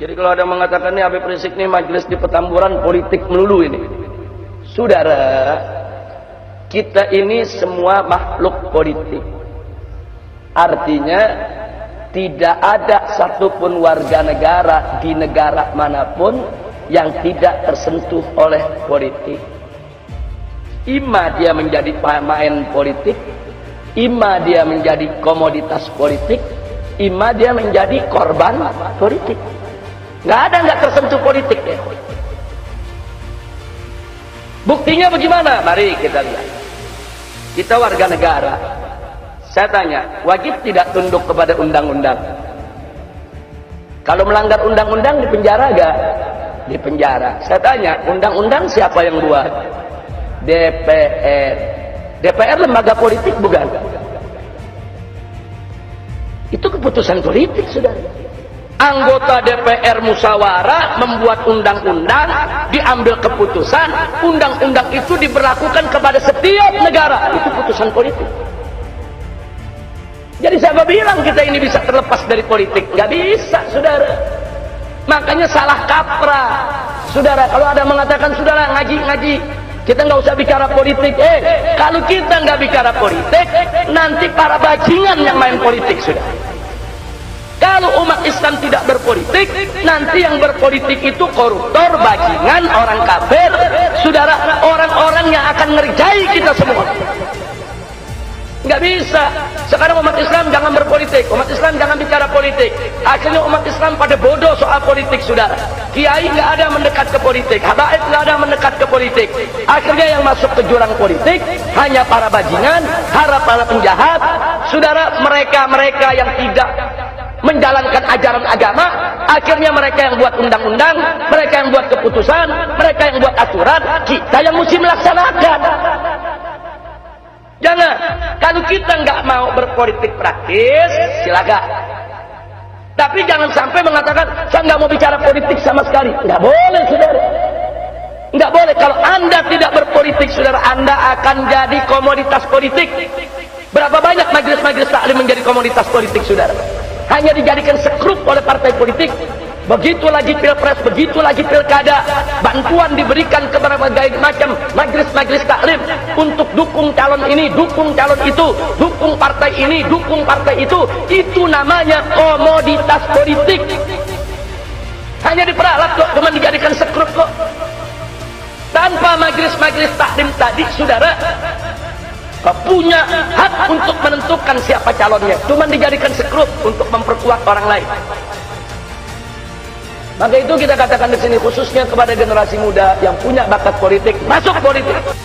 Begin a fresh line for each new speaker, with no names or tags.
Jadi kalau ada mengatakan nih Habib Rizik nih majelis di Petamburan politik melulu ini. Saudara, kita ini semua makhluk politik. Artinya tidak ada satupun warga negara di negara manapun yang tidak tersentuh oleh politik. Ima dia menjadi pemain politik, ima dia menjadi komoditas politik, ima dia menjadi korban politik. Nggak tersentuh politik ya. Buktinya bagaimana? Mari kita lihat. Kita warga negara. Saya tanya, wajib tidak tunduk kepada undang-undang? Kalau melanggar undang-undang di penjara gak? Di penjara. Saya tanya, undang-undang siapa yang buat? DPR. DPR lembaga politik bukan? Itu keputusan politik, saudara. Anggota DPR musyawarah membuat undang-undang, diambil keputusan, undang-undang itu diberlakukan kepada setiap negara. Itu keputusan politik. Jadi siapa bilang kita ini bisa terlepas dari politik? Nggak bisa, saudara. Makanya salah kaprah, saudara. Kalau ada mengatakan, saudara ngaji, kita nggak usah bicara politik. Kalau kita nggak bicara politik, nanti para bajingan yang main politik, saudara. Kalau umat Islam tidak berpolitik, nanti yang berpolitik itu koruptor, bajingan, orang kafir, saudara, orang-orang yang akan ngerjai kita semua. Nggak bisa. Sekarang umat Islam jangan berpolitik, umat Islam jangan bicara politik. Akhirnya umat Islam pada bodoh soal politik, saudara. Kiai nggak ada mendekat ke politik, habaib nggak ada mendekat ke politik. Akhirnya yang masuk ke jurang politik hanya para bajingan, para penjahat, saudara. Mereka yang tidak menjalankan ajaran agama, akhirnya mereka yang buat undang-undang, mereka yang buat keputusan, mereka yang buat aturan, kita yang mesti melaksanakan. Jangan, kalau kita nggak mau berpolitik praktis, silakan. Tapi jangan sampai mengatakan, saya nggak mau bicara politik sama sekali. Nggak boleh, saudara. Nggak boleh. Kalau Anda tidak berpolitik, saudara, Anda akan jadi komoditas politik. Berapa banyak majelis-majelis taklim menjadi komoditas politik, saudara? Hanya dijadikan sekrup oleh partai politik. Begitu lagi pilpres, begitu lagi pilkada, bantuan diberikan kepada berbagai macam majelis-majelis taklim untuk dukung calon ini, dukung calon itu, dukung partai ini, dukung partai itu. Itu namanya komoditas politik. Hanya diperalat kok, cuma dijadikan sekrup kok. Tanpa majelis-majelis taklim tadi, saudara, punya hak untuk menentukan siapa calonnya, cuma dijadikan sekrup untuk memperkuat orang lain. Maka itu kita katakan di sini khususnya kepada generasi muda yang punya bakat politik, masuk politik.